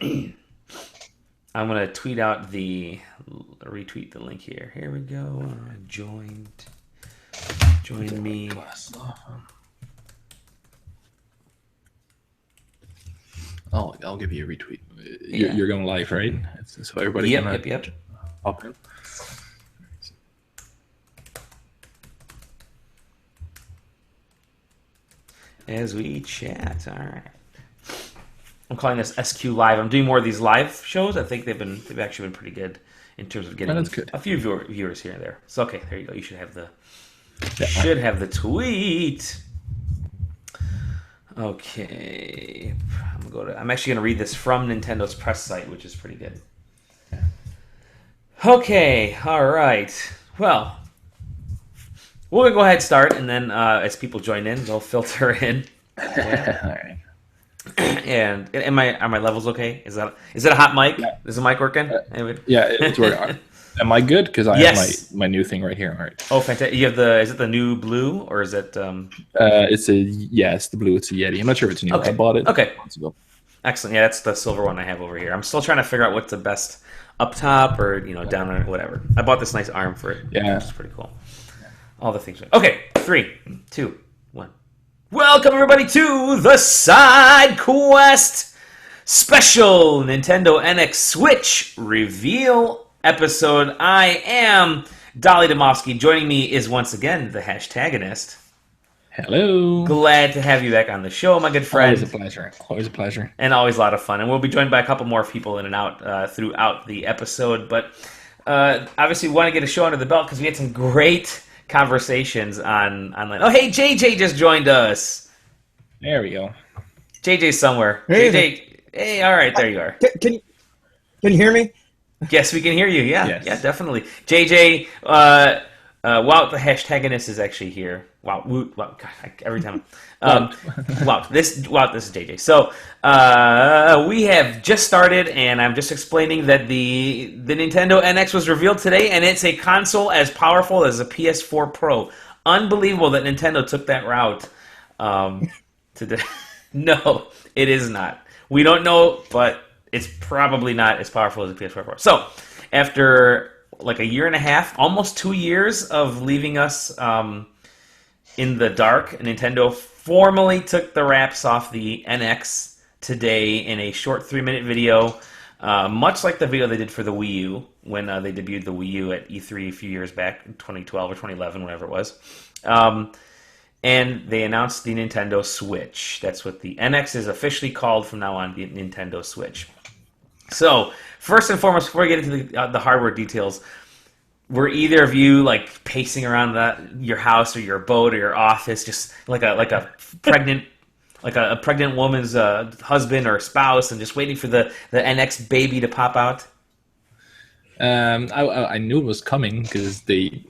I'm gonna retweet the link here. Here we go. Join me. I'll give you a retweet. You're going live, right? So everybody Yep. Hop in. As we chat. All right. I'm calling this SQLive. I'm doing more of these live shows. I think they've actually been pretty good in terms of getting a few viewers here and there. So okay, there you go. You should have the tweet. Okay, I'm actually gonna read this from Nintendo's press site, which is pretty good. Okay, all right. Well, we're gonna go ahead and start, and then as people join in, they'll filter in. Yeah. All right. And are my levels okay? Is that a hot mic? Yeah. Is the mic working? Yeah, it's working. Am I good? Because I have my new thing right here. All right. Oh, fantastic! You have is it the new blue or is it? It's the blue. It's a Yeti. I'm not sure if it's new. Okay. I bought it Okay. months ago. Excellent. Yeah, that's the silver one I have over here. I'm still trying to figure out what's the best up top or down or whatever. I bought this nice arm for it. Yeah, which is pretty cool. All the things. Okay, 3, 2, 1. Welcome everybody to the Side Quest special Nintendo NX Switch reveal episode. I am Dolly Domofsky. Joining me is once again the hashtagonist. Hello. Glad to have you back on the show, my good friend. Always a pleasure. Always a pleasure. And always a lot of fun. And we'll be joined by a couple more people in and out throughout the episode. But obviously, we want to get a show under the belt because we had some great conversations online. Oh, hey, JJ just joined us. There we go. JJ's somewhere. Hey. JJ, hey, all right, there you are. Can you hear me? Yes, we can hear you. Yeah, Yes. Yeah, definitely. JJ, wow, the hashtagonist is actually here. Wow, God, every time. Wow, this is JJ. So we have just started, and I'm just explaining that the Nintendo NX was revealed today, and it's a console as powerful as a PS4 Pro. Unbelievable that Nintendo took that route. Today, no, it is not. We don't know, but it's probably not as powerful as a PS4 Pro. So after like a year and a half, almost 2 years of leaving us in the dark, Nintendo formally took the wraps off the NX today in a short 3-minute video, much like the video they did for the Wii U when they debuted the Wii U at E3 a few years back, in 2012 or 2011, whatever it was. And they announced the Nintendo Switch. That's what the NX is officially called from now on, the Nintendo Switch. So, first and foremost, before we get into the hardware details, were either of you like pacing around your house or your boat or your office, just like a pregnant a pregnant woman's husband or spouse, and just waiting for the NX baby to pop out? I knew it was coming because they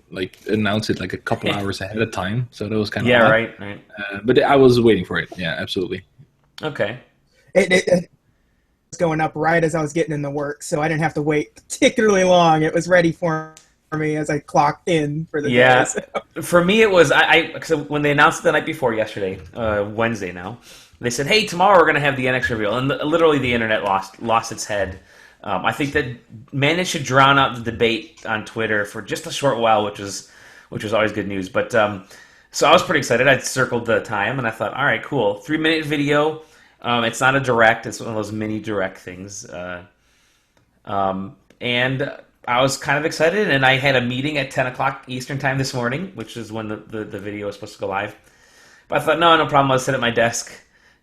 announced it a couple hours ahead of time, so that was kind of odd. Right. But I was waiting for it. Yeah, absolutely. Okay. It was going up right as I was getting in the work, so I didn't have to wait particularly long. It was ready for me as I clocked in for the day. So. For me, it was so when they announced it the night before yesterday, Wednesday now, they said, "Hey, tomorrow we're going to have the NX reveal," and literally the internet lost its head. I think that managed to drown out the debate on Twitter for just a short while, which was always good news. But so I was pretty excited. I circled the time, and I thought, all right, cool, 3-minute video. It's not a direct; it's one of those mini direct things. And I was kind of excited, and I had a meeting at 10 o'clock Eastern time this morning, which is when the video was supposed to go live. But I thought, no problem. I'll sit at my desk,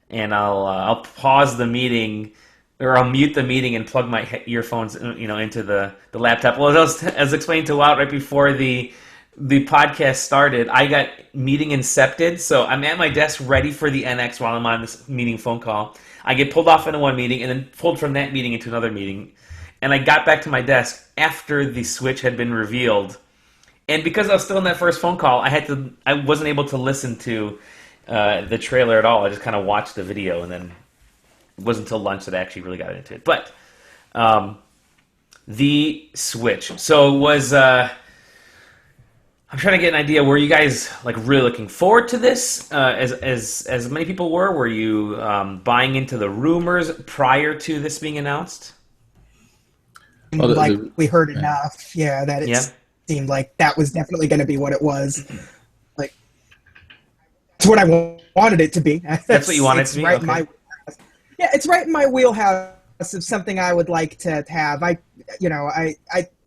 and I'll pause the meeting. Or I'll mute the meeting and plug my earphones, into the laptop. Well, as explained to Wout right before the podcast started, I got meeting incepted, so I'm at my desk ready for the NX while I'm on this meeting phone call. I get pulled off into one meeting and then pulled from that meeting into another meeting, and I got back to my desk after the Switch had been revealed. And because I was still in that first phone call, I wasn't able to listen to the trailer at all. I just kind of watched the video, and then it wasn't until lunch that I actually really got into it. But the Switch. So it was I'm trying to get an idea. Were you guys like really looking forward to this, as many people were? Were you buying into the rumors prior to this being announced? Well, Like we heard enough, that it Yeah. seemed like that was definitely going to be what it was. Like that's what I wanted it to be. That's what you wanted it to be? Right in Okay. my it's right in my wheelhouse of something I would like to have. I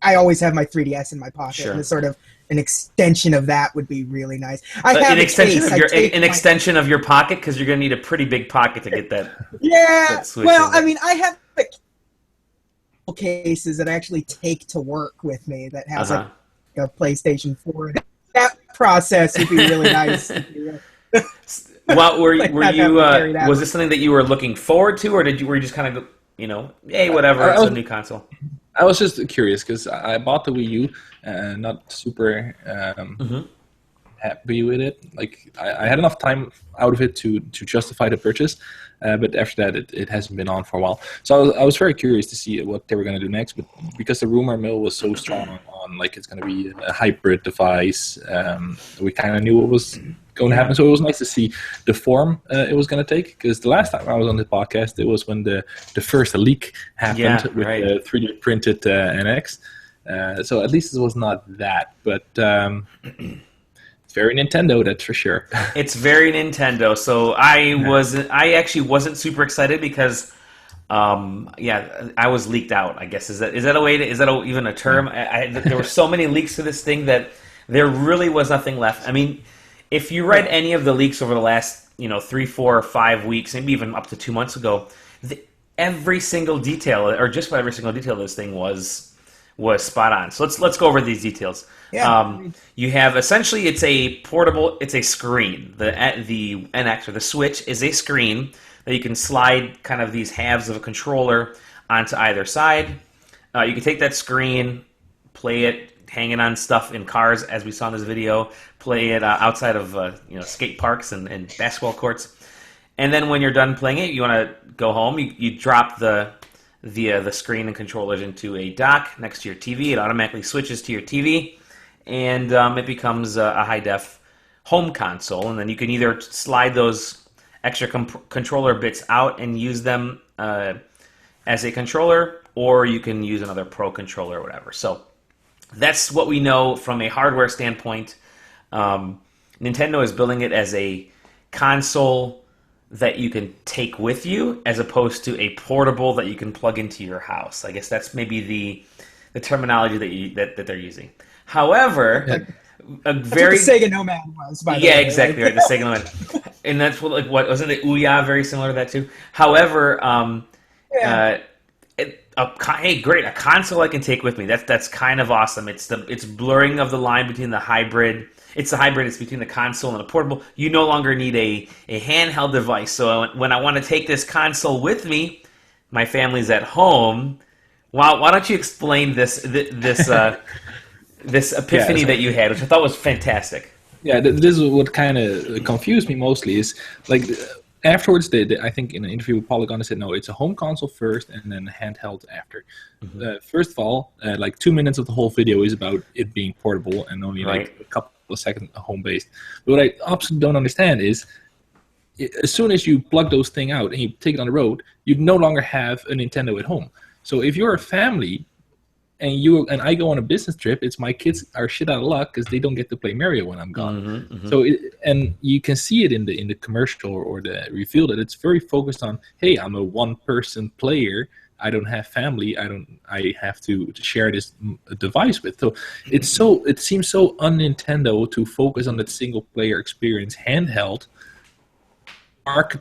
always have my 3DS in my pocket, Sure. and it's sort of an extension of that would be really nice. I have An a extension case. of your extension of your pocket, because you're going to need a pretty big pocket to get that. Yeah. that switch Well, in. I mean, I have cases that I actually take to work with me that has Uh-huh. like a PlayStation 4. That process would be really nice. Well, were Like, you not having to carry that. was this something that you were looking forward to, or were you just kind of hey, whatever, it's a new console? I was just curious because I bought the Wii U and not super happy with it. Like I had enough time out of it to justify the purchase, but after that it hasn't been on for a while. So I was very curious to see what they were going to do next. But because the rumor mill was so strong on like it's going to be a hybrid device, we kind of knew what was going to happen. So it was nice to see the form it was going to take. Because the last time I was on the podcast, it was when the first leak happened with the 3D printed NX. So at least it was not that, but it's very Nintendo, that's for sure. It's very Nintendo. So I actually wasn't super excited because I was leaked out. I guess is that even a term? There were so many leaks to this thing that there really was nothing left. I mean, if you read any of the leaks over the last 3, 4, 5 weeks, maybe even up to 2 months ago, every single detail, or just about every single detail of this thing was spot on. So let's go over these details. Yeah. You have essentially it's a screen. The NX or the Switch is a screen that you can slide kind of these halves of a controller onto either side. You can take that screen, play it, hang it on stuff in cars, as we saw in this video, play it outside of skate parks and basketball courts. And then when you're done playing it, you want to go home, you drop the screen and controllers into a dock next to your TV. It automatically switches to your TV, and it becomes a high-def home console. And then you can either slide those extra controller bits out and use them as a controller, or you can use another Pro controller or whatever. So that's what we know from a hardware standpoint. Nintendo is building it as a console that you can take with you, as opposed to a portable that you can plug into your house. I guess that's maybe the terminology that they're using. However, That's what the Sega Nomad was, by the way. Yeah, exactly right. The Sega Nomad, and that's what wasn't the Ouya very similar to that too. However, hey, great, a console I can take with me. That's kind of awesome. It's blurring of the line between the hybrid. It's the hybrid. It's between the console and a portable. You no longer need a handheld device. So when I want to take this console with me, my family's at home. Why don't you explain this epiphany that you had, which I thought was fantastic? Yeah, this is what kind of confused me mostly. Is like afterwards, I think in an interview with Polygon, they said no, it's a home console first and then handheld after. First of all, like 2 minutes of the whole video is about it being portable and only like a couple of seconds home based. But what I absolutely don't understand is, as soon as you plug those things out and you take it on the road, you no longer have a Nintendo at home. So if you're a family and I go on a business trip, it's my kids are shit out of luck because they don't get to play Mario when I'm gone. So and you can see it in the commercial or the reveal that it's very focused on, hey, I'm a one-person player. I don't have family. I have to share this device with. So it seems so un-Nintendo to focus on that single-player experience handheld.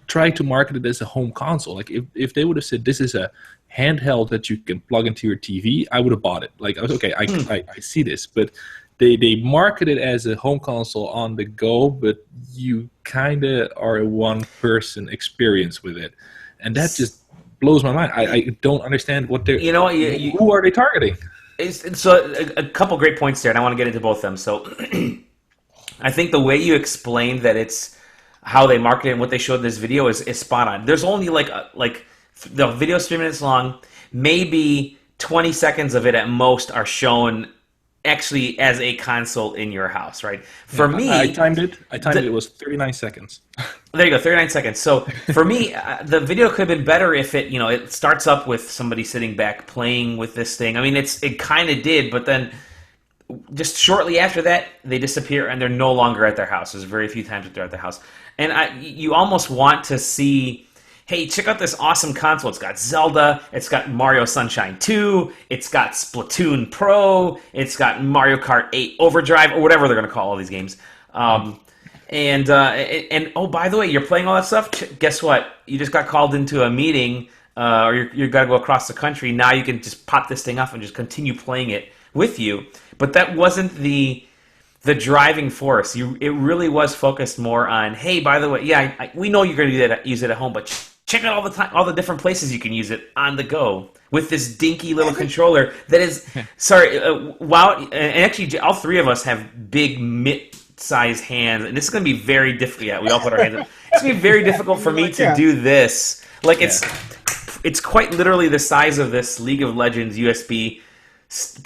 Try to market it as a home console. Like if they would have said this is a handheld that you can plug into your TV, I would have bought it. Like I was okay. I see this, but they market it as a home console on the go, but you kind of are a one-person experience with it, and that just blows my mind. I don't understand what they're. Who are they targeting? So a couple great points there, and I want to get into both of them. So I think the way you explained that it's how they market it and what they showed in this video is spot on. There's only like the video's 3 minutes long. Maybe 20 seconds of it at most are shown actually as a console in your house, right? For me, I timed it. It was 39 seconds. There you go, 39 seconds. So for me, the video could have been better if it starts up with somebody sitting back playing with this thing. I mean, it kind of did, but then just shortly after that, they disappear and they're no longer at their house. There's very few times that they're at their house. And you almost want to see, hey, check out this awesome console. It's got Zelda. It's got Mario Sunshine 2. It's got Splatoon Pro. It's got Mario Kart 8 Overdrive, or whatever they're going to call all these games. And oh, by the way, you're playing all that stuff. Guess what? You just got called into a meeting, or you got to go across the country. Now you can just pop this thing off and just continue playing it with you. But that wasn't the driving force. It really was focused more on, hey, by the way, yeah, we know you're going to use it at home, but check out all the different places you can use it on the go with this dinky little controller that is. Sorry, wow, and actually, all three of us have big mid-sized hands, and this is going to be very difficult. Yeah, we all put our hands up. It's going to be very difficult for me to do this. Like it's quite literally the size of this League of Legends USB.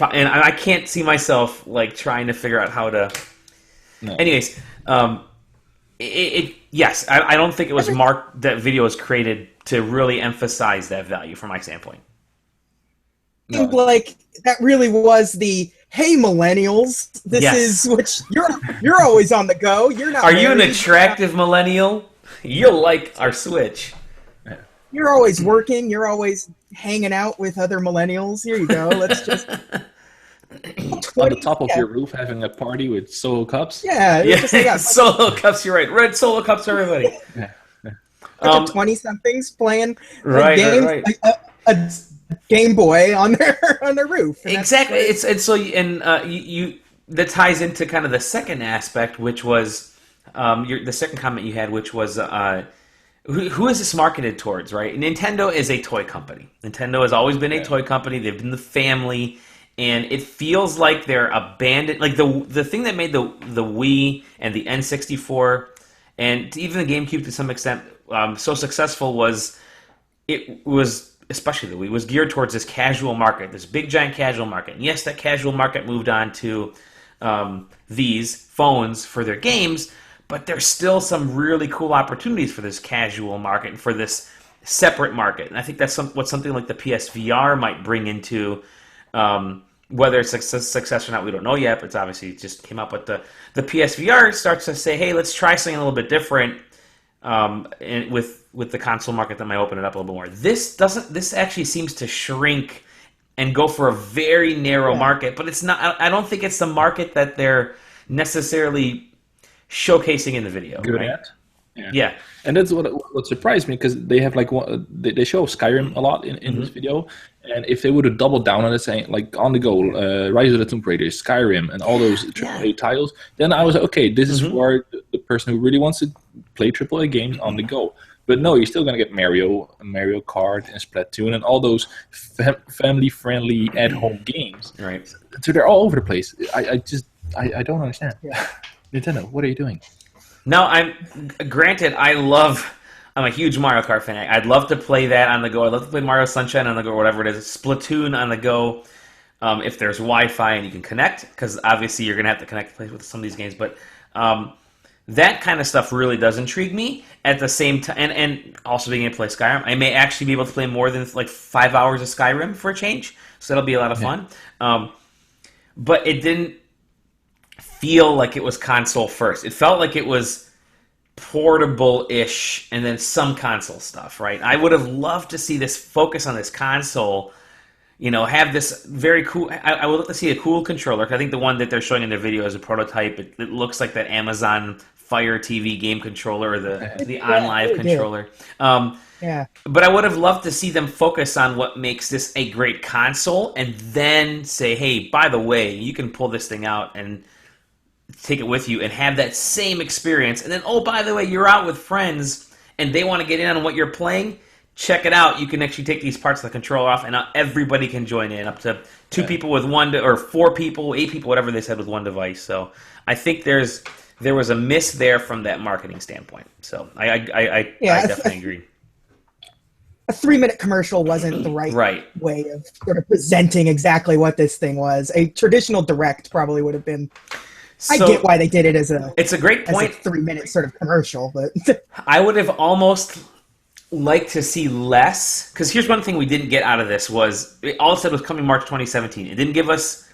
And I can't see myself like trying to figure out how to. No. Anyways, yes, I don't think it was marked that video was created to really emphasize that value from my standpoint. No. Like that really was the hey millennials, this is what you're always on the go. You're not. Are you an attractive millennial? You'll like our Switch. You're always working. You're always hanging out with other millennials. Here you go. Let's just on the top of your roof having a party with solo cups. Yeah, solo cups. You're right. Red solo cups for everybody. 20-somethings playing games, right. A Game Boy on their roof. Exactly. That ties into kind of the second aspect, which was the second comment you had, which was. Who is this marketed towards, right? Nintendo is a toy company. Nintendo has always been a toy company. They've been the family, and it feels like they're abandoned. Like the thing that made the Wii and the N64 and even the GameCube to some extent so successful was especially the Wii was geared towards this casual market, this big giant casual market. And yes, that casual market moved on to these phones for their games. But there's still some really cool opportunities for this casual market and for this separate market. And I think that's what something like the PSVR might bring into, whether it's a success or not, we don't know yet, but it's obviously just came up. But the PSVR starts to say, hey, let's try something a little bit different with the console market that might open it up a little bit more. This actually seems to shrink and go for a very narrow market, but it's not. I don't think it's the market that they're necessarily showcasing in the video. Good right? at. Yeah, and that's what surprised me, because they have like they show Skyrim a lot in this video, and if they would have doubled down on it, saying like on the go, Rise of the Tomb Raider, Skyrim, and all those AAA titles, then I was like, okay, this is for the person who really wants to play AAA games on the go. But no, you're still gonna get Mario Kart, and Splatoon, and all those family-friendly at-home games. Right. So they're all over the place. I don't understand. Yeah. Nintendo, what are you doing? Now, I'm a huge Mario Kart fan. I'd love to play that on the go. I'd love to play Mario Sunshine on the go, or whatever it is. Splatoon on the go, if there's Wi-Fi and you can connect, because obviously you're going to have to connect to play with some of these games. But that kind of stuff really does intrigue me. At the same time, and also being able to play Skyrim, I may actually be able to play more than like 5 hours of Skyrim for a change. So that'll be a lot of fun. But it didn't feel like it was console first. It felt like it was portable-ish and then some console stuff, right? I would have loved to see this focus on this console, have this very cool. I would love to see a cool controller. I think the one that they're showing in their video is a prototype. It looks like that Amazon Fire TV game controller, or the OnLive controller. But I would have loved to see them focus on what makes this a great console, and then say, hey, by the way, you can pull this thing out and take it with you and have that same experience. And then, oh, by the way, you're out with friends and they want to get in on what you're playing. Check it out. You can actually take these parts of the controller off, and now everybody can join in, up to 2 people with or 4 people, 8 people, whatever they said, with one device. So I think there was a miss there from that marketing standpoint. So I definitely agree. a 3-minute commercial wasn't the right, Right. way of sort of presenting exactly what this thing was. A traditional direct probably would have been. I get So why they did it as a it's a great as a point. 3-minute sort of commercial, but I would have almost liked to see less, because here's one thing we didn't get out of this was all it said was coming March 2017. It didn't give us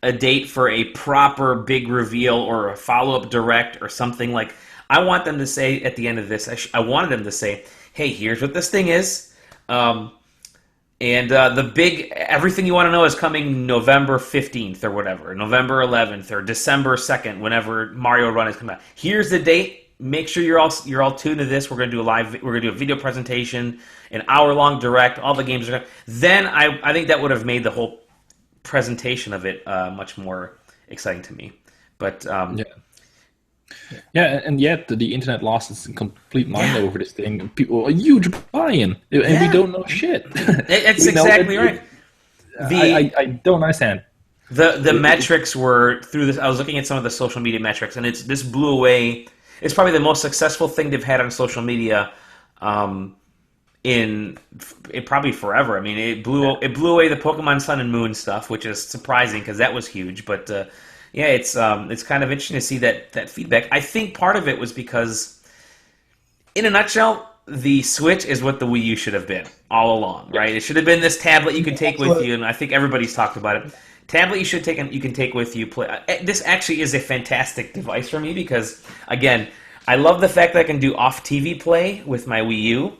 a date for a proper big reveal or a follow-up direct or something. Like, I want them to say at the end of this, I wanted them to say, hey, here's what this thing is. And the big, everything you want to know is coming November 15th or whatever, November 11th or December 2nd, whenever Mario Run is coming out. Here's the date. Make sure you're all tuned to this. We're gonna do a video presentation, an hour-long direct. All the games are. Then I think that would have made the whole presentation of it much more exciting to me. But yeah, and yet the internet lost its complete mind over this thing. People, a huge buy-in, and we don't know shit. It's exactly right. I don't understand. The metrics were through this. I was looking at some of the social media metrics, and this blew away. It's probably the most successful thing they've had on social media in probably forever. I mean, it blew away the Pokemon Sun and Moon stuff, which is surprising because that was huge. But yeah, it's kind of interesting to see that feedback. I think part of it was because, in a nutshell, the Switch is what the Wii U should have been all along, right? It should have been this tablet you can take with you, and I think everybody's talked about it. Tablet you can take with you. Play. This actually is a fantastic device for me because, again, I love the fact that I can do off TV play with my Wii U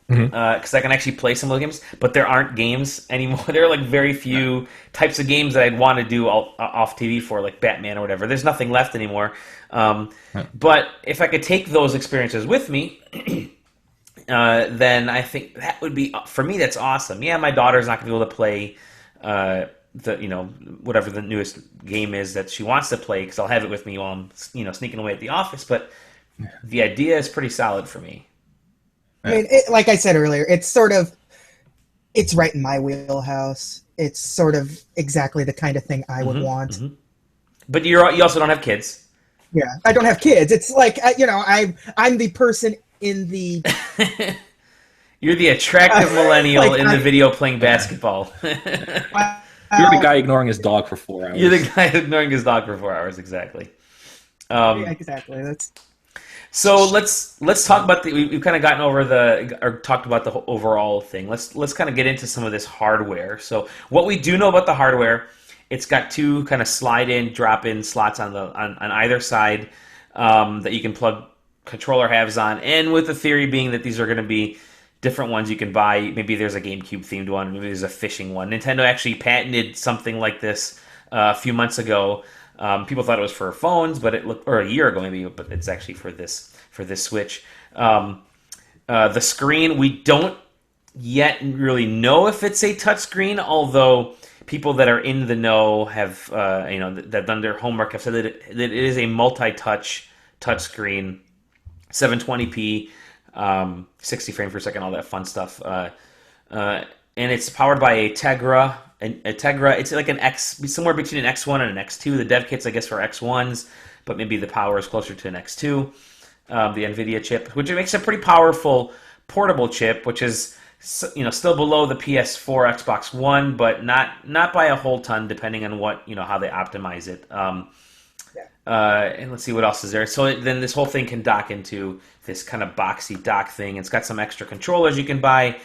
because I can actually play some of the games. But there aren't games anymore. There are like very few types of games that I'd want to do off TV for, like Batman or whatever. There's nothing left anymore. But if I could take those experiences with me, then I think that would be, for me, that's awesome. Yeah, my daughter's not going to be able to play whatever the newest game is that she wants to play because I'll have it with me while I'm sneaking away at the office. But the idea is pretty solid for me. I mean, like I said earlier, it's right in my wheelhouse. It's sort of exactly the kind of thing I would want. Mm-hmm. But you also don't have kids. Yeah, I don't have kids. It's like I'm the person in the. You're the attractive millennial in the video playing basketball. You're the guy ignoring his dog for 4 hours. You're the guy ignoring his dog for 4 hours, exactly. Yeah, exactly. So let's talk about we've kind of gotten over talked about the overall thing. Let's kind of get into some of this hardware. So what we do know about the hardware, it's got two kind of slide-in, drop-in slots on either side that you can plug controller halves on, and with the theory being that these are going to be different ones you can buy. Maybe there's a GameCube themed one. Maybe there's a fishing one. Nintendo actually patented something like this a few months ago. People thought it was for phones, but or a year ago maybe, but it's actually for this Switch. The screen, we don't yet really know if it's a touchscreen, although people that are in the know have that done their homework have said that it is a multi-touch touchscreen, 720p. 60 frames per second, all that fun stuff. And it's powered by a Tegra. It's like an somewhere between an X1 and an X2. The dev kits, I guess, for X1s, but maybe the power is closer to an X2. The NVIDIA chip, which makes a pretty powerful portable chip, which is still below the PS4, Xbox One, but not by a whole ton, depending on how they optimize it. And let's see what else is there. So then this whole thing can dock into this kind of boxy dock thing. It's got some extra controllers you can buy,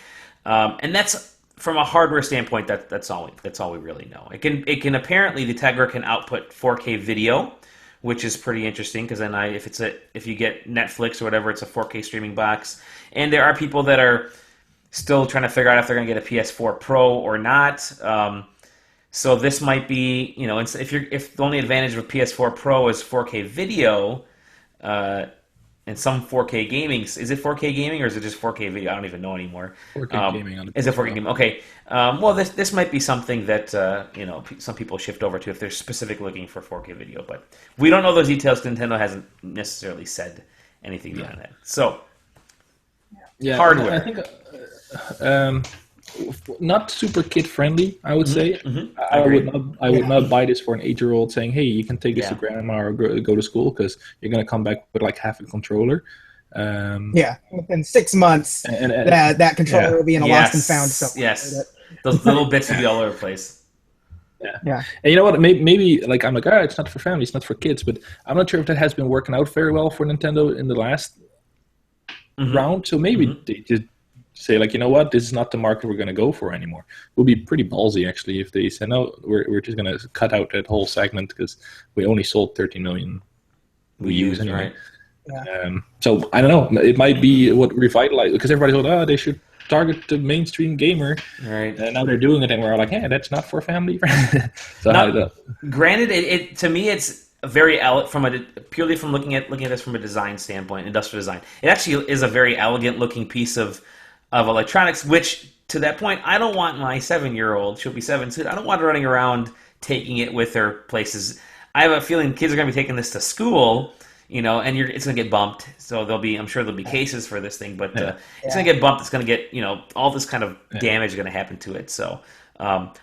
and that's from a hardware standpoint. That's all we really know. It can apparently, the Tegra can output 4K video, which is pretty interesting because then if you get Netflix or whatever, it's a 4K streaming box. And there are people that are still trying to figure out if they're going to get a PS4 Pro or not. So this might be, if the only advantage of PS4 Pro is 4K video, and some 4K gaming. Is it 4K gaming or is it just 4K video? I don't even know anymore. 4K gaming on the Is it 4K gaming? Okay. Well, this might be something that some people shift over to if they're specifically looking for 4K video, but we don't know those details. Nintendo hasn't necessarily said anything beyond that. So, hardware. I think not super kid friendly, I would say. Mm-hmm. I would not buy this for an 8-year-old saying, "Hey, you can take this to grandma or go to school," because you're gonna come back with like half a controller. Within 6 months, and that controller will be in a lost and found somewhere. Yes, those little bits will be all over the place. Yeah. And you know what? Maybe like I'm like, it's not for family, it's not for kids, but I'm not sure if that has been working out very well for Nintendo in the last round. So maybe they just say like, you know what, this is not the market we're going to go for anymore. It would be pretty ballsy actually if they said no, we're just going to cut out that whole segment because we only sold 13 million Wii U's anyway. Right. So I don't know. It might be what revitalized because everybody thought, they should target the mainstream gamer, right? And now they're doing it, and we're like, hey, that's not for family. Granted, it to me, it's very purely from looking at this from a design standpoint, industrial design. It actually is a very elegant looking piece of electronics. Which, to that point, I don't want my 7-year-old. She'll be 7 soon. I don't want her running around taking it with her places. I have a feeling kids are going to be taking this to school. And it's going to get bumped. So I'm sure there'll be cases for this thing, but it's going to get bumped. It's going to get, all this kind of damage is going to happen to it. So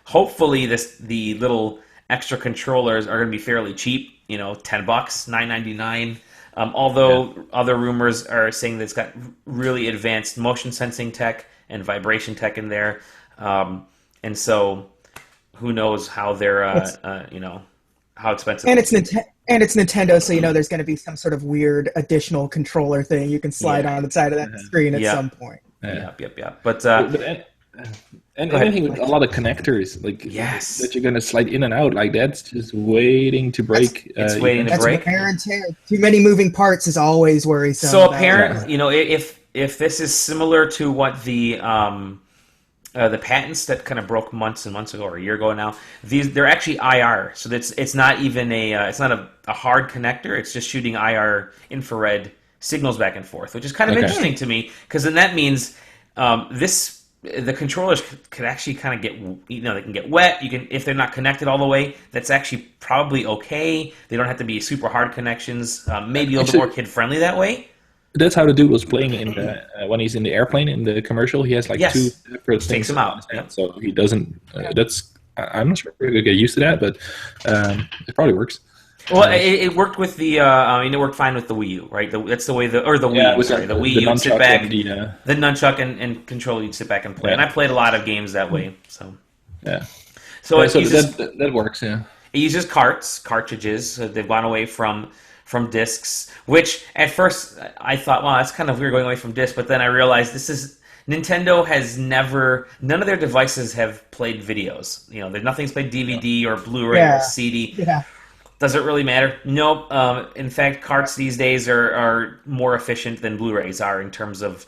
hopefully the little extra controllers are going to be fairly cheap, $10, $9.99. Although other rumors are saying that it's got really advanced motion sensing tech and vibration tech in there. And so who knows how they're, how expensive. And it's Nintendo, so there's going to be some sort of weird additional controller thing you can slide on the side of that screen at some point. Yep. But anything with a lot of connectors, like that you're going to slide in and out, like that's just waiting to break. It's waiting to break. Wear and tear. Too many moving parts is always worrisome. So apparently, if this is similar to what the patents that kind of broke months and months ago or a year ago now, they're actually IR. So it's not even it's not a hard connector. It's just shooting IR infrared signals back and forth, which is kind of interesting to me because then that means the controllers could actually kind of get they can get wet. If they're not connected all the way, that's actually probably okay. They don't have to be super hard connections. Maybe a little bit more kid friendly that way. That's how the dude was playing in when he's in the airplane in the commercial. He has like two separate things. Takes him out. So he doesn't. I'm not sure we're gonna get used to that, but it probably works. Well, it worked with the. It worked fine with the Wii U, right? That's the way the Wii U. Sorry, the Wii U. You'd sit back, the nunchuck and controller. You'd sit back and play. And I played a lot of games that way. So So that works. Yeah. It uses cartridges. So they've gone away from discs, which at first I thought, wow, that's kind of weird going away from discs, but then I realized Nintendo has none of their devices have played videos. Nothing's played DVD or Blu-ray or CD. Yeah. Does it really matter? Nope. In fact, carts these days are more efficient than Blu-rays are in terms of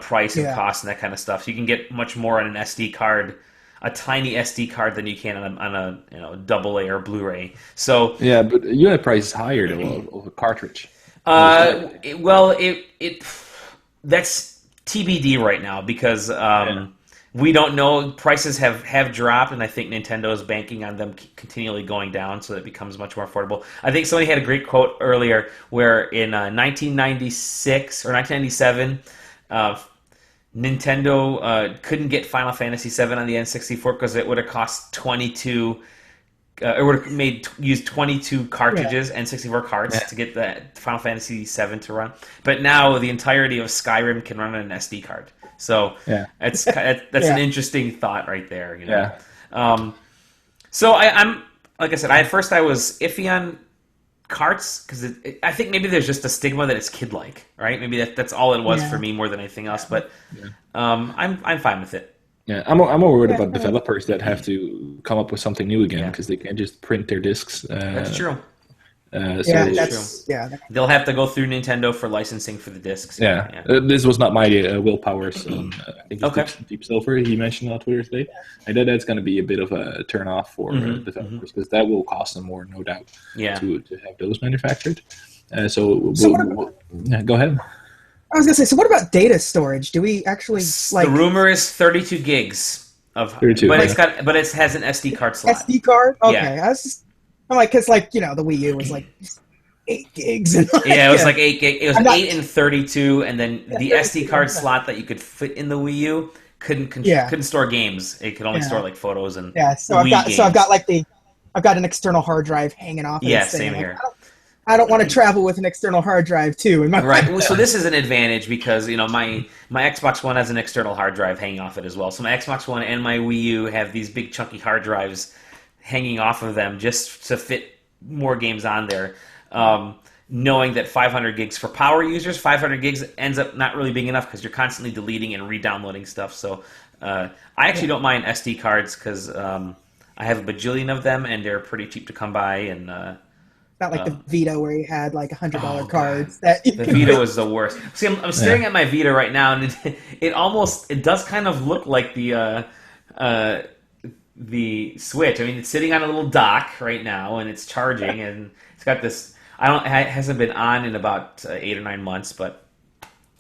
price and cost and that kind of stuff. So you can get much more on an SD card, a tiny SD card, than you can on a AA or Blu-ray. So but unit price is higher though of a cartridge. That's TBD right now because we don't know. Prices have dropped, and I think Nintendo is banking on them continually going down, so that it becomes much more affordable. I think somebody had a great quote earlier where in 1996 or 1997. Nintendo couldn't get Final Fantasy VII on the N64 because it would have cost 22. It would have used 22 cartridges, N64 carts, to get the Final Fantasy VII to run. But now the entirety of Skyrim can run on an SD card. So that's an interesting thought right there. So I'm like I said, at first I was iffy on carts because I think maybe there's just a stigma that it's kid-like, right? Maybe that's all it was for me more than anything else. But I'm fine with it. Yeah, I'm more worried about developers that have to come up with something new again because they can't just print their discs. That's true. That's true. They'll have to go through Nintendo for licensing for the discs. This was not my willpower. So, I think it's Deep Silver. He mentioned on Twitter today. I know that's going to be a bit of a turn off for developers because that will cost them more, no doubt. To have those manufactured. Go ahead. I was going to say, so what about data storage? Do we actually The rumor is 32 gigs of, 32, but it has an SD card slot. SD card? Okay, I'm like, because the Wii U was like 8 gigs. And it was like 8 gigs. It was 8 and 32, and then the SD card slot that you could fit in the Wii U couldn't store games. It could only store like photos and I've got an external hard drive hanging off. Yeah, same here. I don't want to travel with an external hard drive too. Right. Well, so this is an advantage because my Xbox One has an external hard drive hanging off it as well. So my Xbox One and my Wii U have these big chunky hard drives hanging off of them just to fit more games on there. Knowing that 500 gigs for power users, 500 gigs ends up not really being enough because you're constantly deleting and re-downloading stuff. So I actually don't mind SD cards because I have a bajillion of them and they're pretty cheap to come by. And not like the Vita where you had like $100 cards. The Vita was the worst. See, I'm staring at my Vita right now, and it does kind of look like the Switch. I mean, it's sitting on a little dock right now, and it's charging, and it's got this. It hasn't been on in about 8 or 9 months, but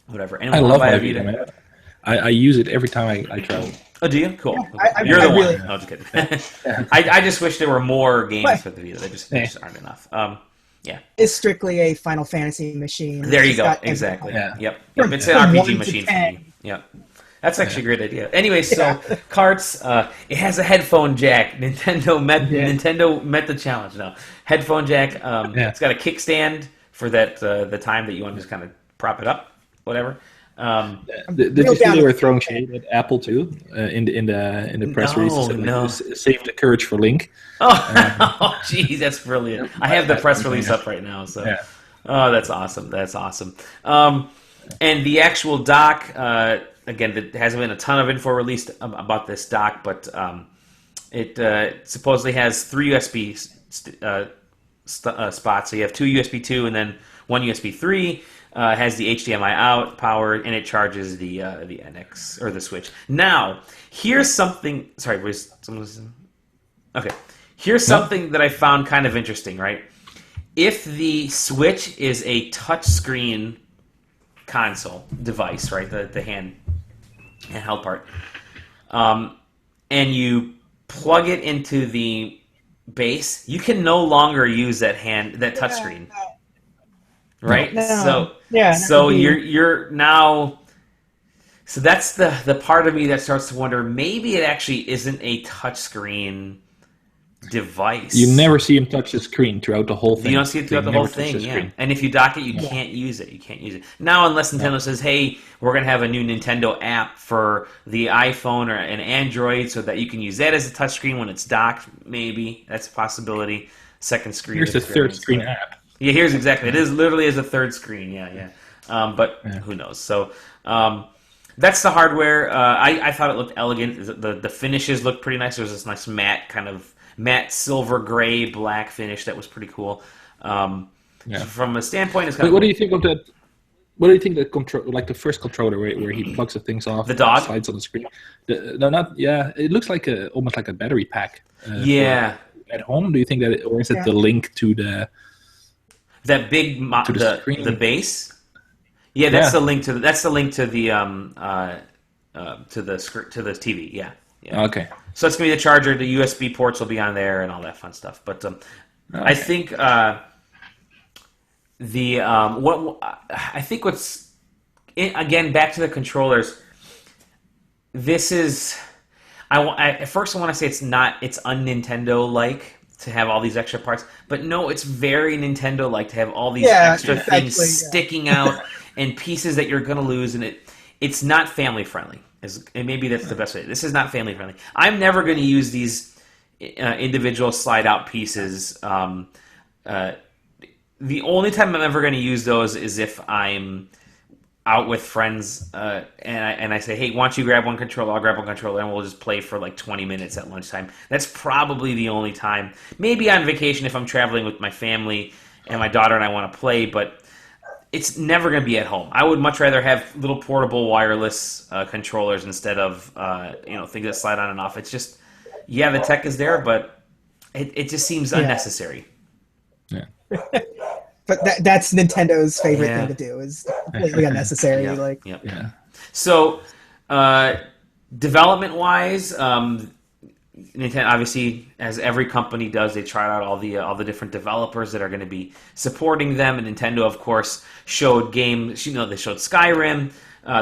whatever. And I love my Vita, man. I use it every time I travel. Oh, do you? Cool. Yeah, You're the one. really, No, just kidding. I just wish there were more games for the Vita. There just aren't enough. Yeah. It's strictly a Final Fantasy machine. There you go. Exactly. Yeah. Yep. It's an RPG machine for me. Yep. That's actually a great idea. Anyway, so carts. It has a headphone jack. Nintendo met the challenge. No headphone jack. It's got a kickstand for that the time that you want to just kind of prop it up, whatever. Did you see they were throwing shade at Apple too in the press release? No. Save the courage for Link. Oh, geez, that's brilliant. I have the press release up right now. So, oh, that's awesome. That's awesome. And the actual dock. Again, there hasn't been a ton of info released about this dock, but it supposedly has 3 USB spots. So you have 2 USB 2 and then 1 USB 3. Has the HDMI out power, and it charges the NX or the Switch. Now, here's something. Sorry, was someone listening? Okay. Here's something that I found kind of interesting. Right, if the Switch is a touchscreen console device, right, the handheld part, and you plug it into the base, you can no longer use that touchscreen. Right? No. So you're now. So that's the part of me that starts to wonder. Maybe it actually isn't a touchscreen device. You never see him touch the screen throughout the whole thing. You don't see it throughout the whole thing. Yeah. And if you dock it, you can't use it. You can't use it now unless Nintendo says, "Hey, we're going to have a new Nintendo app for the iPhone or an Android, so that you can use that as a touchscreen when it's docked." Maybe that's a possibility. Second screen. Here's the third screen app. Yeah, here's exactly. It is literally as a third screen. Yeah. But who knows? So that's the hardware. I thought it looked elegant. The finishes looked pretty nice. There was this nice matte silver gray black finish that was pretty cool. From a standpoint, it's kind of. What do you think of that? What do you think that like the first controller where he plugs the things off? The dog slides on the screen. It looks like almost like a battery pack. At home, do you think that, or is it the link to the? That big the base, that's the link to the TV. Yeah. Okay. So it's gonna be the charger. The USB ports will be on there and all that fun stuff. But I think what's again back to the controllers. This is at first I want to say it's un-Nintendo like to have all these extra parts, but no, it's very Nintendo-like to have all these extra things sticking out and pieces that you're going to lose, and it's not family-friendly. And maybe that's the best way. This is not family-friendly. I'm never going to use these individual slide-out pieces. The only time I'm ever going to use those is if I'm out with friends and I say, hey, why don't you grab one controller, I'll grab one controller, and we'll just play for like 20 minutes at lunchtime. That's probably the only time. Maybe on vacation if I'm traveling with my family and my daughter and I want to play, but it's never going to be at home. I would much rather have little portable wireless controllers instead of things that slide on and off. It's just, the tech is there, but it just seems unnecessary. Yeah. But that's Nintendo's favorite thing to do, is completely unnecessary. So, development-wise, Nintendo obviously, as every company does, they try out all the different developers that are going to be supporting them. And Nintendo, of course, showed games. They showed Skyrim.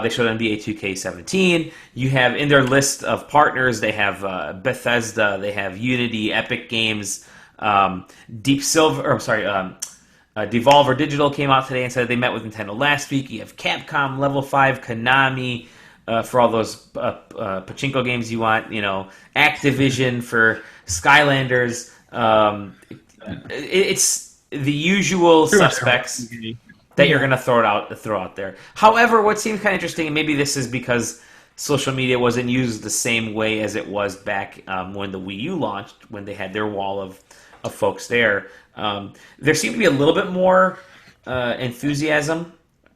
They showed NBA 2K17. You have in their list of partners, they have Bethesda, they have Unity, Epic Games, Devolver Digital came out today and said they met with Nintendo last week. You have Capcom, Level 5, Konami for all those pachinko games you want. Activision for Skylanders. It's the usual suspects that you're going to throw out there. However, what seems kind of interesting, and maybe this is because social media wasn't used the same way as it was back when the Wii U launched, when they had their wall of folks there. There seemed to be a little bit more enthusiasm,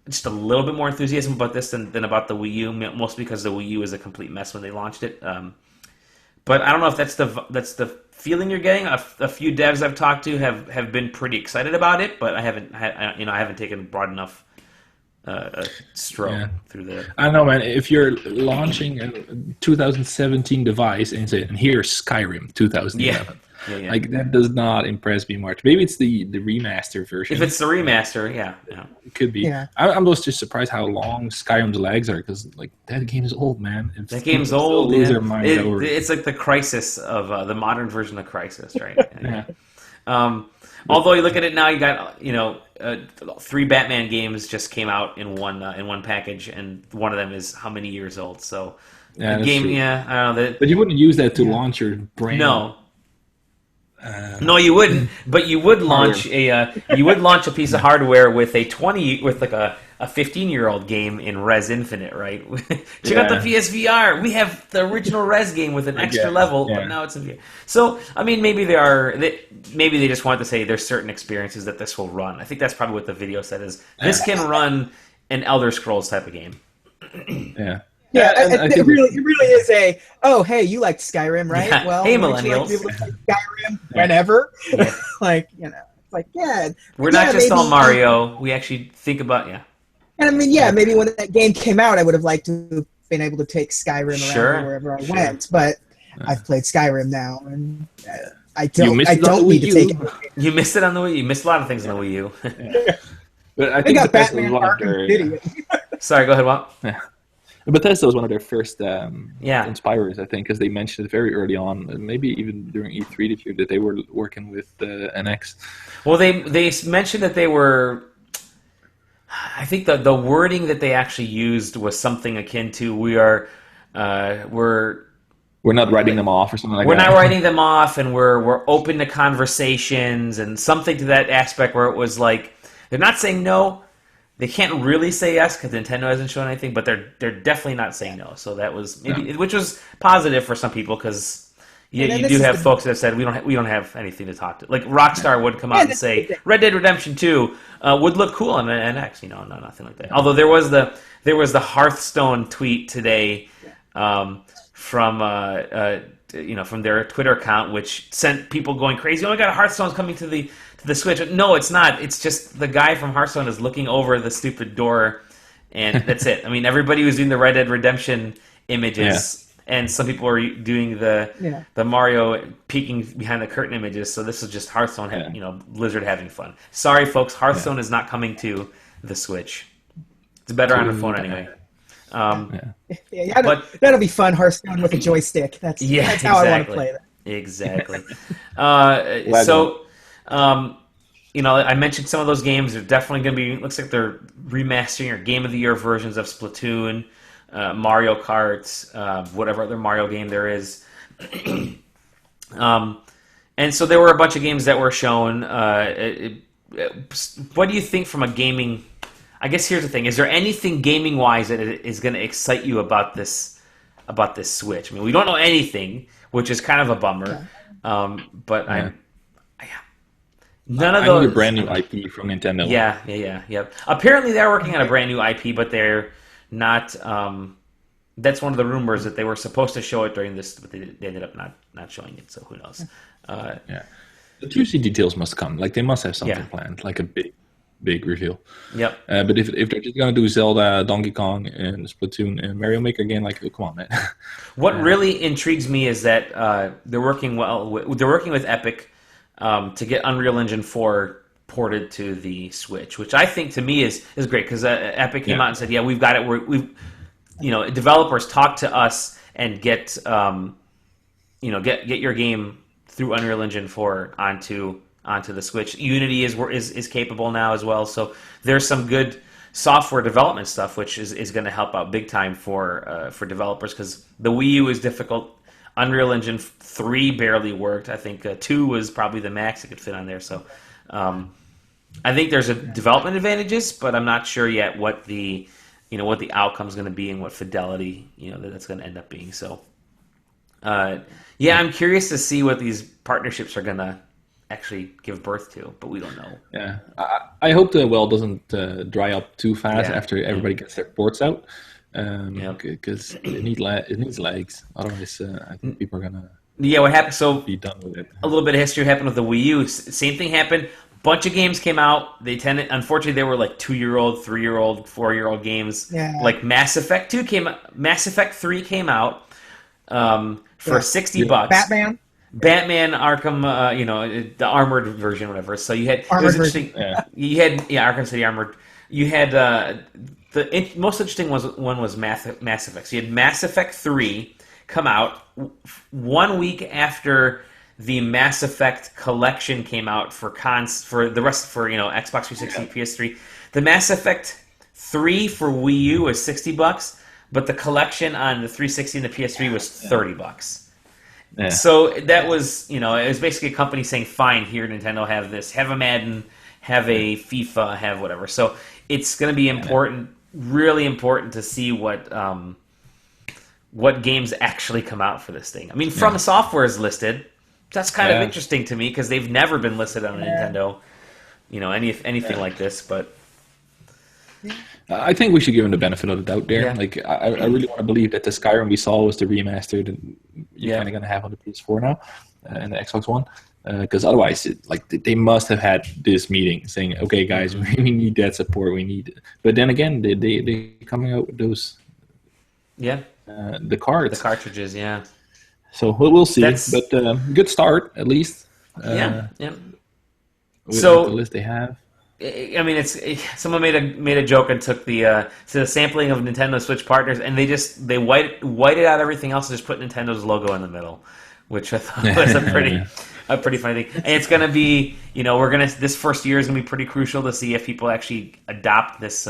just a little bit more enthusiasm about this than about the Wii U, mostly because the Wii U was a complete mess when they launched it. But I don't know if that's the feeling you're getting. A few devs I've talked to have been pretty excited about it, but I haven't taken a broad enough stroke through the. I don't know, man. If you're launching a 2017 device and say, "And here's Skyrim 2011," like that does not impress me much. Maybe it's the remaster version. If it's the remaster, yeah. It could be. Yeah. I'm just surprised how long Skyrim's legs are, because like that game is old, man. That game's old. It's like the Crisis of the modern version of Crisis, right? Although you look at it now, you got 3 Batman games just came out in one package, and one of them is how many years old? So the game, true. I don't know. But you wouldn't use that to launch your brand. No, you wouldn't. But you would launch a piece of hardware with a 15-year-old game in Res Infinite, right? Check out the PSVR. We have the original Res game with an extra level, but now it's in VR. So, I mean, maybe they just want to say there's certain experiences that this will run. I think that's probably what the video said is this can run an Elder Scrolls type of game. Yeah, it really is hey, you liked Skyrim, right? Yeah. Well, hey, millennials. You like Skyrim whenever. We're not just all Mario. We actually think about, And I mean, maybe when that game came out, I would have liked to have been able to take Skyrim around wherever I went. But I've played Skyrim now, and I don't need to take it. You missed it on the Wii U. You missed a lot of things on the Wii U. But I think got Batman Arkham City. Sorry, go ahead, Walt. Yeah. Bethesda was one of their first inspirers, I think, because they mentioned it very early on, maybe even during E3 this year, that they were working with NX. Well, they mentioned that they were. I think the wording that they actually used was something akin to we're not writing them off or something like that. We're not writing them off, and we're open to conversations, and something to that aspect where it was like they're not saying no. They can't really say yes because Nintendo hasn't shown anything, but they're definitely not saying no. So that was which was positive for some people, because you do have folks that have said we don't have anything to talk to. Like Rockstar would come out and say Red Dead Redemption 2 would look cool on an NX. No, nothing like that. Although there was the Hearthstone tweet today from their Twitter account, which sent people going crazy. Oh my God, Hearthstone's coming to the Switch. No, it's not. It's just the guy from Hearthstone is looking over the stupid door, and that's it. I mean, everybody was doing the Red Dead Redemption images, and some people were doing the Mario peeking behind the curtain images. So this is just Hearthstone, Blizzard having fun. Sorry, folks, Hearthstone is not coming to the Switch. It's better on a phone anyway. That'll be fun. Hearthstone with a joystick. That's how I want to play that. Exactly. I mentioned some of those games. They're definitely going to be. Looks like they're remastering or Game of the Year versions of Splatoon, Mario Kart, whatever other Mario game there is. And so there were a bunch of games that were shown. What do you think from a gaming? I guess here's the thing: is there anything gaming-wise that is going to excite you about this Switch? I mean, we don't know anything, which is kind of a bummer. But none of those. I need a brand new IP from Nintendo. Yeah. Apparently, they're working on a brand new IP, but they're not. That's one of the rumors that they were supposed to show it during this, but they ended up not showing it. So who knows? The juicy details must come. Like they must have something planned, like a big reveal. Yep. But if they're just gonna do Zelda, Donkey Kong, and Splatoon and Mario Maker again, like come on, man. What really intrigues me is that they're working with Epic to get Unreal Engine 4 ported to the Switch, which I think to me is great, because Epic came out and said, we've got it. Developers talk to us and get your game through Unreal Engine 4 onto onto the Switch. Unity is capable now as well. So there's some good software development stuff, which is going to help out big time for developers, because the Wii U is difficult. Unreal Engine 3 barely worked. I think 2 was probably the max it could fit on there. So I think there's a development advantages, but I'm not sure yet what the outcome is going to be and what fidelity that's going to end up being. So I'm curious to see what these partnerships are going to actually give birth to, but we don't know. Yeah, I hope the well doesn't dry up too fast after everybody gets their ports out, because it needs legs. Otherwise, I think people are gonna what happened? So be done with it. A little bit of history happened with the Wii U. Same thing happened. Bunch of games came out. Unfortunately, they were like 2-year-old, 3-year-old, 4-year-old games. Yeah. Like Mass Effect 3 came out for $60. Batman Arkham, the armored version, whatever. So you had armored version. You had Arkham City Armored. You had the most interesting one was Mass Effect. So you had Mass Effect 3 come out 1 week after the Mass Effect collection came out for Xbox 360, PS3. The Mass Effect 3 for Wii U was $60, but the collection on the 360 and the PS3 was $30. Yeah. So that was, it was basically a company saying, fine, here, Nintendo, have this. Have a Madden, have a FIFA, have whatever. So it's going to be important, really important to see what games actually come out for this thing. I mean, From Software is listed. That's kind of interesting to me because they've never been listed on a Nintendo, anything like this. But I think we should give them the benefit of the doubt there. Yeah. Like, I really want to believe that the Skyrim we saw was the remastered and you're kind of going to have on the PS4 now and the Xbox One. Because otherwise, they must have had this meeting saying, okay, guys, we need that support. We need it. But then again, they coming out with those... the cards. The cartridges, yeah. So we'll see. But good start, at least. Yeah. With the list they have. I mean, someone made a joke and took the sampling of Nintendo Switch partners, and they whited out everything else and just put Nintendo's logo in the middle, which I thought was a pretty funny thing. And it's gonna be, this first year is gonna be pretty crucial to see if people actually adopt this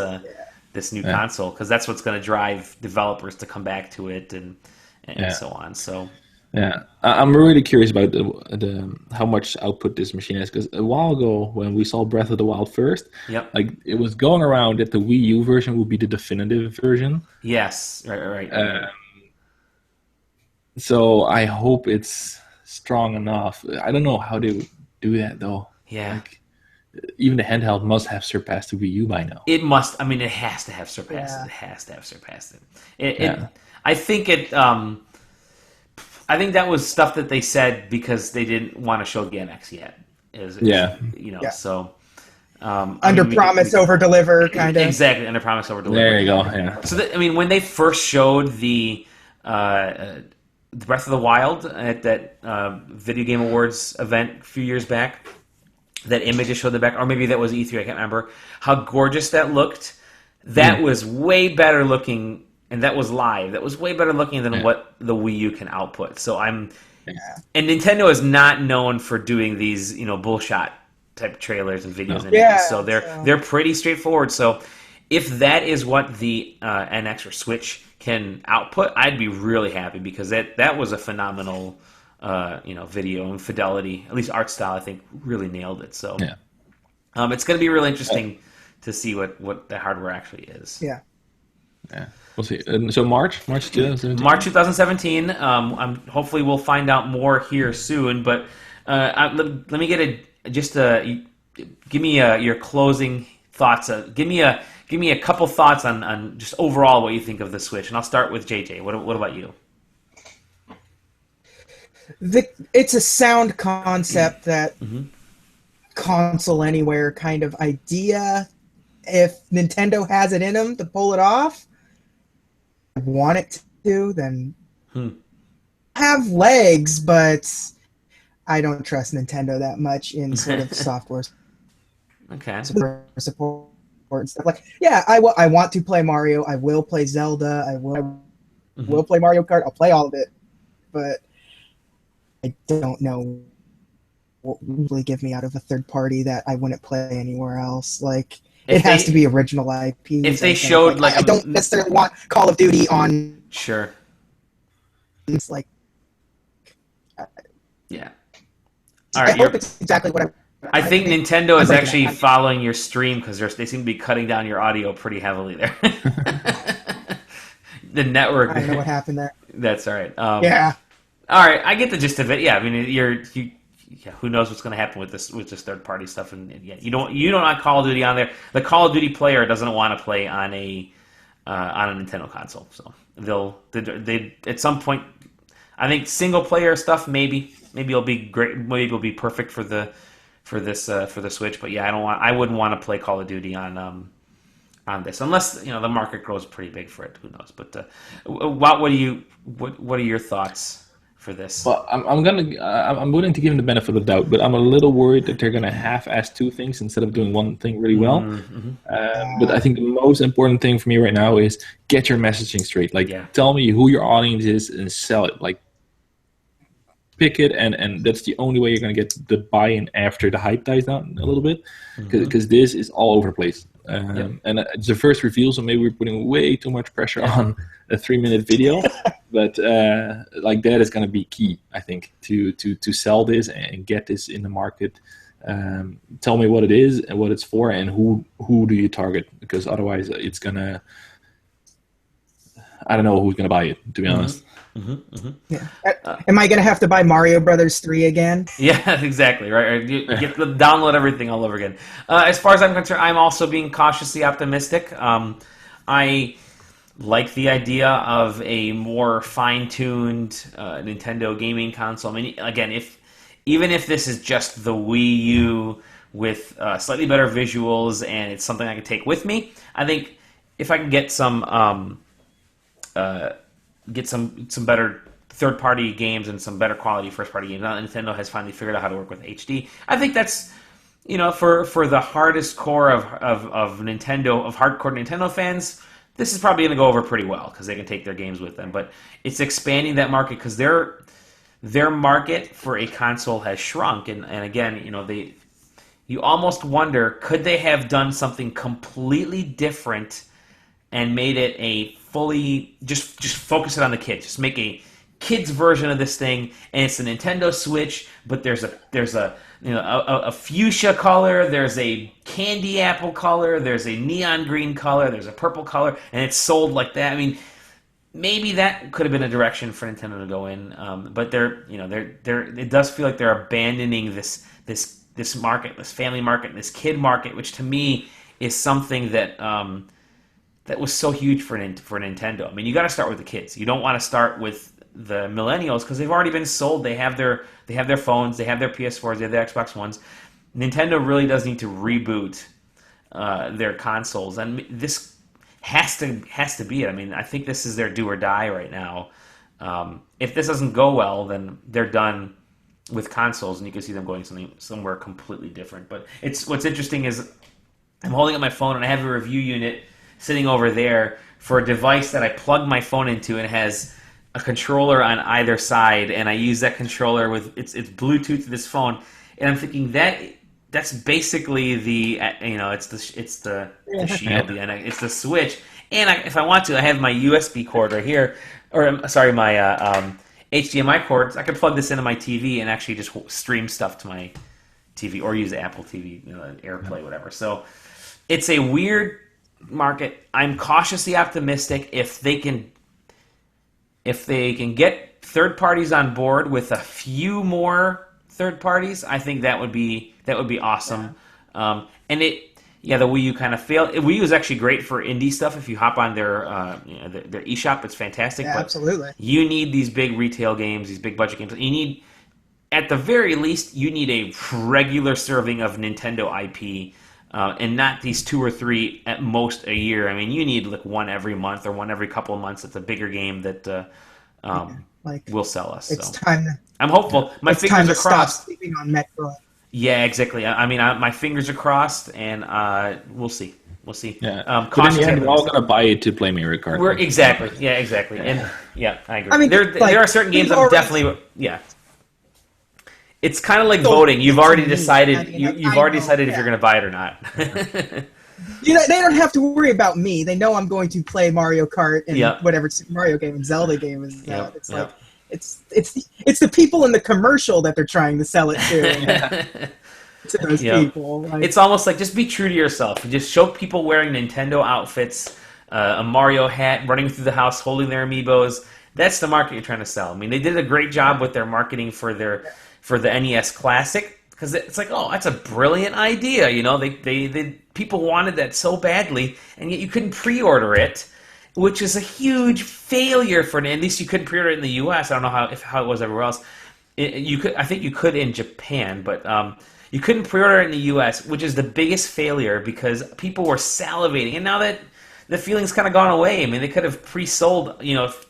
new console, because that's what's gonna drive developers to come back to it and so on. So. Yeah, I'm really curious about the how much output this machine has, because a while ago when we saw Breath of the Wild first, it was going around that the Wii U version would be the definitive version. Yes, right. So I hope it's strong enough. I don't know how they would do that though. Yeah. Even the handheld must have surpassed the Wii U by now. It must. I mean, it has to have surpassed it. It has to have surpassed it. I think it. I think that was stuff that they said because they didn't want to show the NX yet. So... under promise, over deliver, kind of. Exactly, under promise, over deliver. There you go, yeah. So, when they first showed the Breath of the Wild at that Video Game Awards event a few years back, that image just showed the back, or maybe that was E3, I can't remember, how gorgeous that looked. That was way better looking. And that was live. That was way better looking than what the Wii U can output. So and Nintendo is not known for doing these, bullshot type trailers and videos. So they're pretty straightforward. So if that is what the NX or Switch can output, I'd be really happy, because that was a phenomenal, video and fidelity. At least art style, I think, really nailed it. So it's going to be really interesting to see what the hardware actually is. Yeah. We'll see. So March 2017? March 2017. Hopefully we'll find out more here soon. But let me get give me your closing thoughts. Give me a couple thoughts on just overall what you think of the Switch. And I'll start with JJ. What about you? It's a sound concept, that console anywhere kind of idea. If Nintendo has it in them to pull it off, want it to, then have legs, but I don't trust Nintendo that much in sort of software support and stuff. Like, I want to play Mario. I will play Zelda. I will play Mario Kart. I'll play all of it, but I don't know usually give me out of a third party that I wouldn't play anywhere else. Like If it has they- to be original IPs. if they I think. showed, like, I don't necessarily want Call of Duty on. Sure. It's like Yeah. I hope it's exactly what I think Nintendo is I'm actually breaking it. following your stream because they seem to be cutting down your audio pretty heavily there. The network. I don't know what happened there. That's all right. Yeah. All right, I get the gist of it. Yeah, I mean, who knows what's going to happen with this third party stuff, and yeah, you don't want Call of Duty on there. The Call of Duty player doesn't want to play on a Nintendo console, so they at some point. I think single player stuff maybe it'll be great. Maybe it'll be perfect for the Switch. But yeah, I wouldn't want to play Call of Duty on this unless the market grows pretty big for it. Who knows? But what are your thoughts for this? Well, I'm willing to give them the benefit of the doubt, but I'm a little worried that they're gonna half-ass two things instead of doing one thing really well. But I think the most important thing for me right now is get your messaging straight. Like, tell me who your audience is and sell it. Like, pick it, and that's the only way you're gonna get the buy-in after the hype dies down a little bit, because this is all over the place. And it's the first reveal, so maybe we're putting way too much pressure on a 3-minute video. But like that is going to be key, I think, to sell this and get this in the market. Tell me what it is and what it's for, and who do you target? Because otherwise, it's gonna. I don't know who's gonna buy it, to be honest. Yeah. Am I gonna have to buy Mario Brothers 3 again? Yeah, exactly. Right. You get to download everything all over again. As far as I'm concerned, I'm also being cautiously optimistic. I like the idea of a more fine-tuned Nintendo gaming console. I mean, again, even if this is just the Wii U with slightly better visuals and it's something I can take with me, I think if I can get some better third-party games and some better quality first-party games. Now Nintendo has finally figured out how to work with HD. I think that's, for the hardest core of Nintendo, of hardcore Nintendo fans, this is probably going to go over pretty well because they can take their games with them. But it's expanding that market because their market for a console has shrunk. And again, you almost wonder, could they have done something completely different and made it a fully just focus it on the kids. Just make a kids version of this thing, and it's a Nintendo Switch. But there's a fuchsia color, there's a candy apple color, there's a neon green color, there's a purple color, and it's sold like that. I mean, maybe that could have been a direction for Nintendo to go in. But it does feel like they're abandoning this market, this family market, this kid market, which to me is something that was so huge for Nintendo. I mean, you got to start with the kids. You don't want to start with the millennials because they've already been sold. They have their phones, they have their PS4s, they have their Xbox Ones. Nintendo really does need to reboot their consoles, and this has to be it. I mean, I think this is their do or die right now. If this doesn't go well, then they're done with consoles, and you can see them going somewhere completely different. But what's interesting is I'm holding up my phone and I have a review unit sitting over there for a device that I plug my phone into and has a controller on either side, and I use that controller with it's Bluetooth to this phone, and I'm thinking that's basically the it's the shield, it's the Switch, and if I want to, I have my USB cord right here, or sorry, my HDMI cord. I can plug this into my TV and actually just stream stuff to my TV or use Apple TV, AirPlay, whatever. So it's a weird market. I'm cautiously optimistic if they can get third parties on board with a few more third parties. I think that would be awesome. Yeah. The Wii U kind of failed. Wii U is actually great for indie stuff. If you hop on their eShop, it's fantastic. Yeah, but absolutely. You need these big retail games, these big budget games. You need, at the very least, you need a regular serving of Nintendo IP. And not these 2 or 3 at most a year. I mean, you need like one every month or one every couple of months. That's a bigger game that will sell us. It's so. time. I'm hopeful. My fingers are crossed. Stop sleeping on Metroid. Yeah, exactly. I mean, my fingers are crossed, and we'll see. We'll see. Yeah. But in the end, we're all gonna buy it to play Mario Kart. Exactly. Yeah, exactly. And yeah, I agree. I mean, there are certain games I'm definitely It's kind of like So, voting. You've to already me, decided. I mean, You've I already know, decided if yeah. you're going to buy it or not. You know, they don't have to worry about me. They know I'm going to play Mario Kart and Yep. whatever Super Mario game and Zelda game is Yep, out. It's yep. like it's the people in the commercial that they're trying to sell it to those Yep. people. Like, It's almost like just be true to yourself. Just show people wearing Nintendo outfits, a Mario hat, running through the house holding their amiibos. That's the market you're trying to sell. I mean, they did a great job with their marketing for the NES Classic, because it's like, oh, that's a brilliant idea. You know, they people wanted that so badly, and yet you couldn't pre-order it, which is a huge failure for. At least you couldn't pre-order it in the U.S. I don't know how it was everywhere else. You could, I think you could in Japan, but you couldn't pre-order it in the U.S., which is the biggest failure because people were salivating, and now that the feeling's kind of gone away. I mean, they could have pre-sold,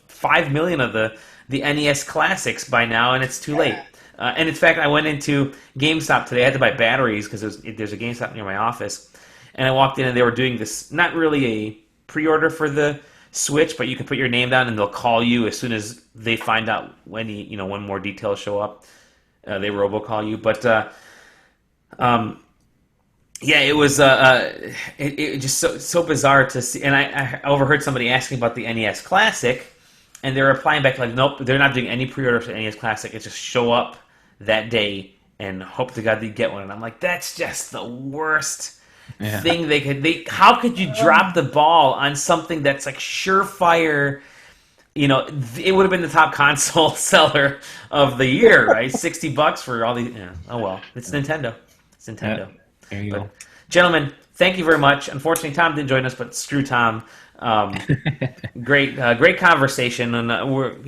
5 million of the NES classics by now, and it's too late. And in fact, I went into GameStop today. I had to buy batteries because there's a GameStop near my office, and I walked in and they were doing this, not really a pre-order for the Switch, but you can put your name down and they'll call you as soon as they find out when more details show up. They robocall you, but yeah, it was it just so bizarre to see. And I overheard somebody asking about the NES Classic, and they're replying back like, nope, they're not doing any pre-order for the NES Classic. It's just show up that day and hope to God they get one. And I'm like, that's just the worst thing they could. How could you drop the ball on something that's like surefire? It would have been the top console seller of the year, right? $60 for all these. Yeah. Oh well, it's Nintendo. It's Nintendo. Yeah, there you go. Gentlemen, thank you very much. Unfortunately, Tom didn't join us, but screw Tom. Great conversation, and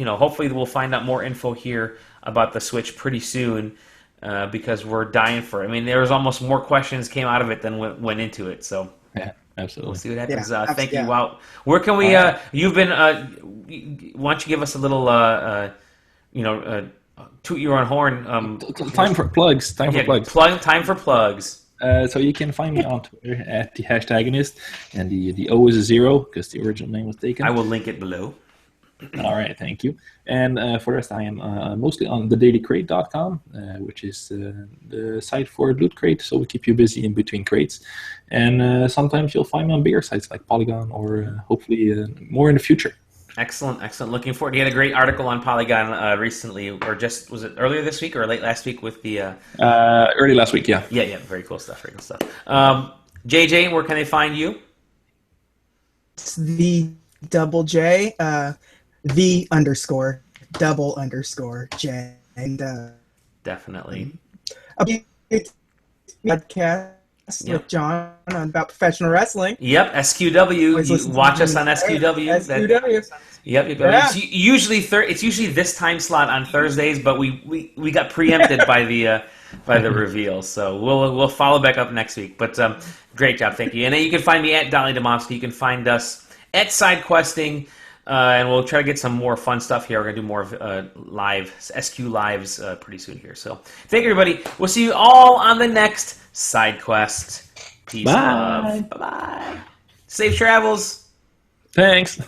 hopefully we'll find out more info here about the Switch pretty soon, because we're dying for it. I mean, there was almost more questions came out of it than went into it. So Yeah, absolutely. we'll see what happens. Yeah, Thank you. yeah. Wow, where can we? You've been. Why don't you give us a little? Toot your own horn. Time for plugs. Time for plugs. So you can find me on Twitter at the hashtagonist, and the O is a 0 because the original name was taken. I will link it below. All right, thank you. And for the rest, I am mostly on thedailycrate.com, which is the site for Loot Crate, so we keep you busy in between crates. And sometimes you'll find me on bigger sites like Polygon, or hopefully more in the future. Excellent. Looking forward. You had a great article on Polygon recently, or was it earlier this week or late last week with the... Early last week, yeah. Yeah, very cool stuff. JJ, where can they find you? it's the double J, _J, and Definitely. podcast with John about professional wrestling. Yep, SQW. You watch us on SQW. SQW. Yep. Yeah. It's usually this time slot on Thursdays, but we got preempted by the reveal, so we'll follow back up next week. But great job, thank you. And then you can find me at Dolly Demofsky. You can find us at SideQuesting, and we'll try to get some more fun stuff here. We're gonna do more SQLives pretty soon here. So thank you, everybody. We'll see you all on the next Side Quest. Peace and love. Bye. Safe travels. Thanks.